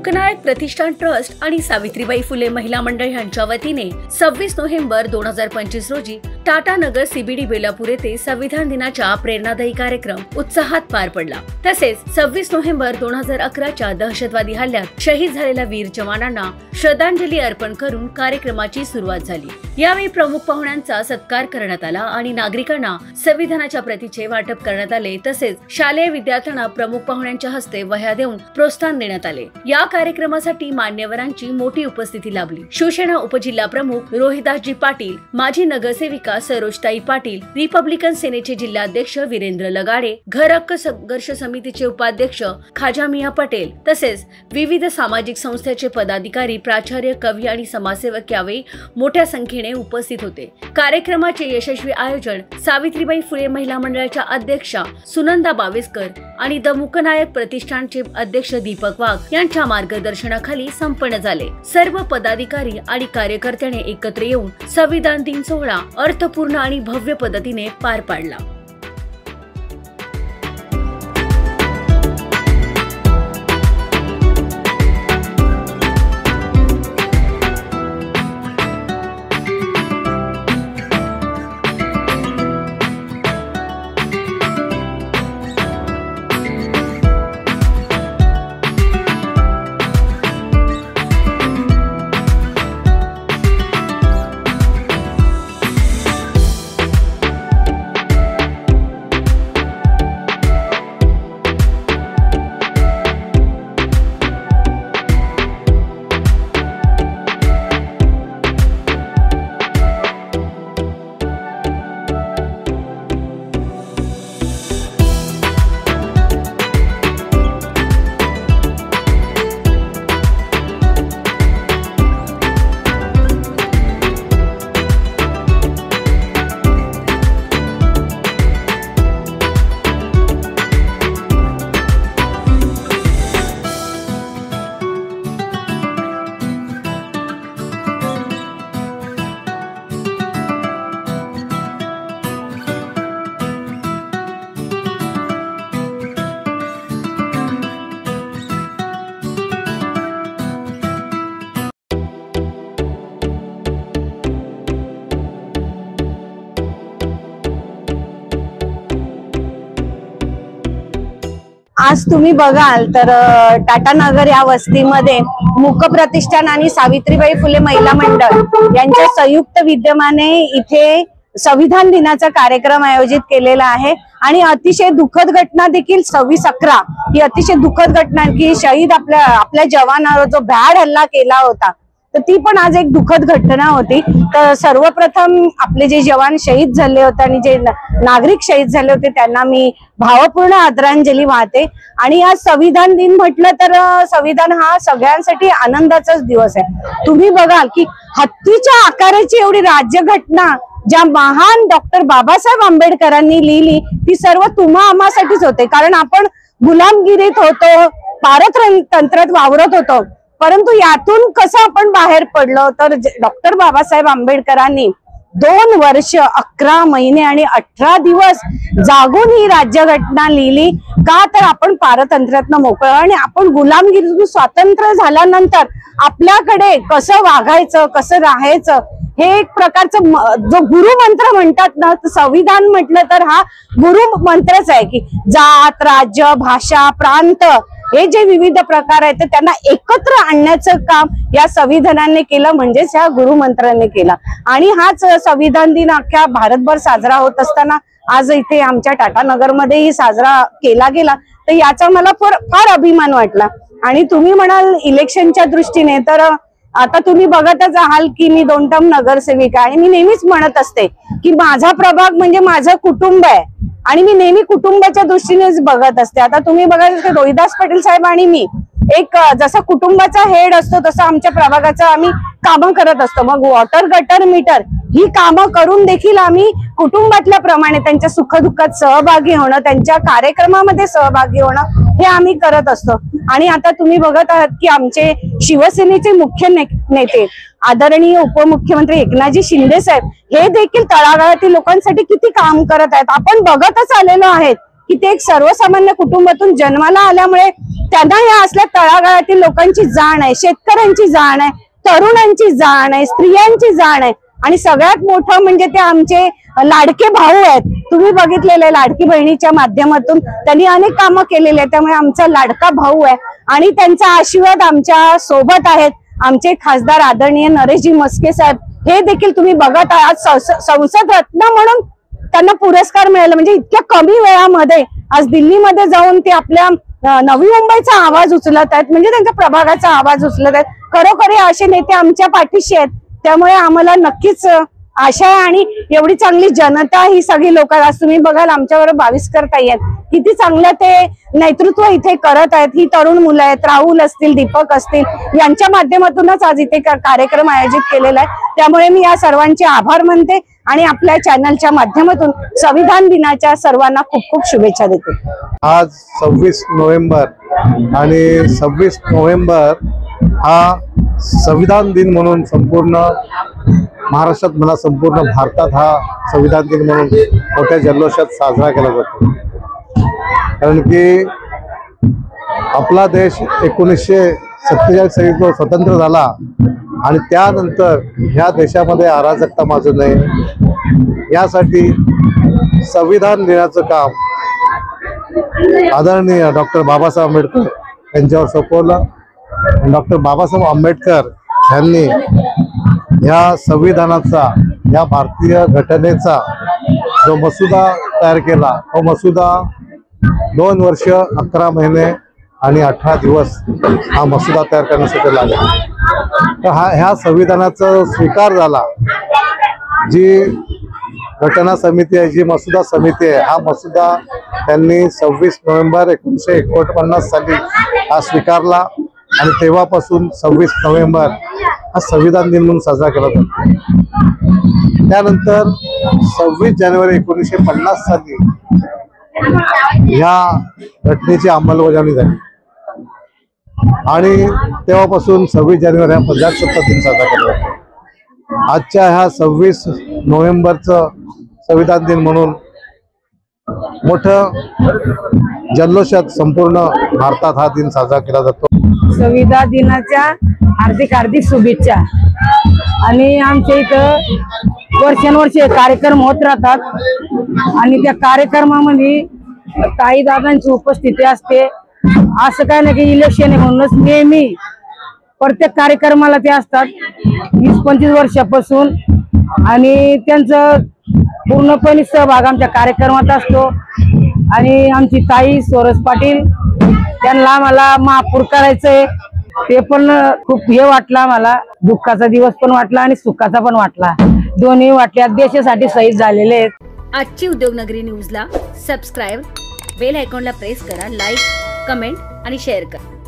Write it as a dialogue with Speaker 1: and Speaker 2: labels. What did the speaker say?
Speaker 1: मूकनायक प्रतिष्ठान trust आणि सावित्रीबाई फुले महिला मंडळ यांच्या वतीने 26 नोव्हेंबर 2025 रोजी टाटा नगर सीबीडी बेलापूर येथे संविधान दिनाचा प्रेरणादायी कार्यक्रम उत्साहात पार पडला। तसेच 26 नोव्हेंबर 2011च्या दहशतवादी हल्ल्यात शहीद झालेल्या वीर जवानांना श्रद्धांजली अर्पण करून कार्यक्रमाची सुरुवात झाली। यावेळी प्रमुख पाहुण्यांचा सत्कार करण्यात आला आणि नागरिकांना संविधानाच्या प्रतीचे वाटप करण्यात आले। तसेच शालेय विद्यार्थ्यांना प्रमुख पाहुण्यांच्या हस्ते वह्या देऊन प्रोत्साहन देण्यात आले। या कार्यक्रमासाठी मान्यवरांची मोठी उपस्थिती लाभली। शिवसेना उपजिल्हा प्रमुख रोहिदासजी पाटील, माजी नगरसेविका सरोजताई पाटील, रिपब्लिकन सेनेचे जिल्हाध्यक्ष वीरेंद्र लगाडे, घर हक्क संघर्ष समितीचे उपाध्यक्ष खाजा मिया पटेल तसेच विविध सामाजिक संस्थेचे पदाधिकारी, प्राचार्य, कवी आणि समाजसेवक यावेळी मोठ्या संख्येने उपस्थित होते। कार्यक्रमाचे यशस्वी आयोजन सावित्रीबाई फुले महिला मंडळाच्या अध्यक्षा सुनंदा बावेस्कर आणि द मूकनायक प्रतिष्ठानचे अध्यक्ष दीपक वाघ यांच्या मार्गदर्शनाखाली संपन्न झाले। सर्व पदाधिकारी आणि कार्यकर्त्यांनी एकत्र येऊन संविधान दिन सोहळा अर्थपूर्ण आणि भव्य पद्धतीने पार पाडला।
Speaker 2: आज तुम्ही बघाल तर टाटा नगर या वस्तीमध्ये मूक प्रतिष्ठान आणि सावित्रीबाई फुले महिला मंडळ यांच्या संयुक्त विद्यमाने इथे संविधान दिनाचा कार्यक्रम आयोजित केलेला आहे। आणि अतिशय दुःखद घटना देखील 26/11 ही अतिशय दुःखद घटना की शहीद आपल्या जवानावर जो भ्याड हल्ला केला होता तर ती पण आज एक दुःखद घटना होती। तर सर्वप्रथम आपले जे जवान शहीद झाले होते आणि जे नागरिक शहीद झाले होते त्यांना मी भावपूर्ण आदरांजली वाहते। आणि आज संविधान दिन म्हटलं तर संविधान हा सगळ्यांसाठी आनंदाचाच दिवस आहे। तुम्ही बघाल की हत्तीच्या आकाराची एवढी राज्यघटना ज्या महान डॉक्टर बाबासाहेब आंबेडकरांनी लिहिली ती सर्व तुम्हा आम्हासाठीच होते, कारण आपण गुलामगिरीत होतो, पारतंत्र्यात वावरत होतो। परंतु यातून कसं आपण बाहेर पडलो तर डॉक्टर बाबासाहेब आंबेडकरांनी 2 वर्ष 11 महिने आणि 18 दिवस जागून ही राज्यघटना लिहिली। का तर आपण पारतंत्र्यातनं मोकळं आणि आपण गुलामगिरीतून स्वातंत्र्य झाल्यानंतर आपल्याकडे कसं वागायचं, कसं राहायचं हे एक प्रकारचं जो गुरुमंत्र म्हणतात ना, संविधान म्हटलं तर हा गुरुमंत्रच आहे की जात, राज्य, भाषा, प्रांत हे जे विविध प्रकार आहेत त्यांना एकत्र आणण्याचं काम या संविधानाने केलं, म्हणजेच या गुरुमंत्राने केलं। आणि हाच संविधान दिन अख्ख्या भारतभर साजरा होत असताना आज इथे आमच्या टाटा नगर मध्येही साजरा केला गेला, तर याचा मला फार अभिमान वाटला। आणि तुम्ही म्हणाल इलेक्शनच्या दृष्टीने तर आता तुम्ही बघतच आहाल की मी 2 टर्म नगरसेविका आणि मी नेहमीच म्हणत असते की माझा प्रभाग म्हणजे माझं कुटुंब आहे आणि मी नेहमी कुटुंबाच्या दृष्टीनेच बघत असते। आता तुम्ही बघा रोहिदास पाटील साहेब आणि मी एक जसा कुटुंबाचा हेड असतो तसं आमच्या प्रभागाचं आम्ही कामं करत असतो। मग वॉटर, गटर, मीटर ही कामं करून देखील आम्ही कुटुंबातल्या प्रमाणे त्यांच्या सुखदुःखात सहभागी होणं, त्यांच्या कार्यक्रमामध्ये सहभागी होणं हे आम्ही करत असतो। आणि आता तुम्ही बघत आहात की आमचे शिवसेनेचे मुख्य नेते आदरणीय उपमुख्यमंत्री एकनाथजी शिंदे साहेब हे देखील तळागाळातील लोकांसाठी किती काम करत आहेत आपण बघतच आलेलो आहेत की ते एक सर्वसामान्य कुटुंबातून जन्माला आल्यामुळे त्यांना या असल्या तळागाळातील लोकांची जाण आहे, शेतकऱ्यांची जाण आहे, तरुणांची जाण आहे, स्त्रियांची जाण आहे आणि सगळ्यात मोठं म्हणजे ते आमचे लाडके भाऊ आहेत. तुम्ही बघितलेले लाडकी बहिणीच्या माध्यमातून त्यांनी अनेक कामं केलेली आहेत. त्यामुळे आमचा लाडका भाऊ आहे आणि त्यांचा आशीर्वाद आमच्या सोबत आहेत. आमचे खासदार आदरणीय नरेशजी म्हस्के साहेब हे देखील तुम्ही बघत आहात. संसद रत्न म्हणून त्यांना पुरस्कार मिळाला. म्हणजे इतक्या कमी वेळामध्ये आज दिल्लीमध्ये जाऊन ते आपल्या नवी मुंबईचा आवाज उचलत आहेत, म्हणजे त्यांच्या प्रभागाचा आवाज उचलत आहेत. खरोखर असे नेते आमच्या पाठीशी आहेत. त्यामुळे आम्हाला नक्कीच आशा आहे आणि एवढी चांगली जनता ही सगळी लोक आज तुम्ही बघाल आमच्याबरोबर 22 ताई आहेत, किती चांगलं ते नेतृत्व इथे करत आहेत. ही तरुण मुलं आहेत, राहुल असतील, दीपक असतील, यांच्या माध्यमातूनच आज इथे कार्यक्रम आयोजित केलेला आहे. त्यामुळे मी या सर्वांचे आभार मानते आणि आपल्या चॅनलच्या माध्यमातून संविधान दिनाच्या सर्वांना खूप खूप शुभेच्छा देते.
Speaker 3: आज 26 नोव्हेंबर आणि 26 नोव्हेंबर हा संविधान दिन म्हणून संपूर्ण महाराष्ट्रात मला संपूर्ण भारतात हा संविधान दिन म्हणून मोठ्या जल्लोषात साजरा केला जातो. कारण की आपला देश 1947 साली जो स्वतंत्र झाला आणि त्यानंतर ह्या देशामध्ये अराजकता माजू नये यासाठी संविधान दिनाचं काम आदरणीय डॉक्टर बाबासाहेब आंबेडकर यांच्यावर सोपवलं. डॉक्टर बाबासाहेब आंबेडकर यांनी या संविधानाचा, या भारतीय घटनेचा जो मसुदा तयार केला तो मसुदा 2 वर्ष 11 महिने आणि 18 दिवस हा मसुदा तयार करण्यासाठी लागला. तर ह्या संविधानाचा स्वीकार झाला. जी घटना समिती आहे, जी मसुदा समिती आहे, हा मसुदा त्यांनी 26 नोव्हेंबर 1949 साली हा स्वीकारला आणि तेव्हापासून 26 नोव्हेंबर हा संविधान दिन म्हणून साजरा केला जातो. त्यानंतर 26 जानेवारी 1950 साली ह्या घटनेची अंमलबजावणी झाली आणि तेव्हापासून 26 जानेवारी हा प्रजासत्ताक दिन साजरा केला जातो. आजच्या ह्या 26 नोव्हेंबरचं संविधान दिन म्हणून मोठं जल्लोषात संपूर्ण भारतात हा दिन साजरा केला जातो.
Speaker 2: संविधान दिनाच्या हार्दिक हार्दिक शुभेच्छा. आणि आमच्या इथं वर्षानुवर्षे कार्यक्रम होत राहतात आणि त्या कार्यक्रमामध्ये काही दादांची उपस्थिती असते. असं काय नाही की इलेक्शन आहे म्हणूनच नेहमी प्रत्येक कार्यक्रमाला ते असतात 20-25 वर्षापासून आणि त्यांचं पूर्णपणे सहभाग आमच्या कार्यक्रमात असतो. आणि आमची ताई सोरस पाटील त्यांना मला महापौर करायचंय ते पण खूप हे वाटलं आम्हाला. दुःखाचा दिवस पण वाटला आणि सुखाचा पण वाटला, दोन्ही वाटल्या. देशासाठी शहीद झालेले आहेत.
Speaker 1: आजची उद्योगनगरी न्यूजला सबस्क्राईब, बेल आयकॉनला प्रेस करा, लाईक, कमेंट आणि शेअर करा.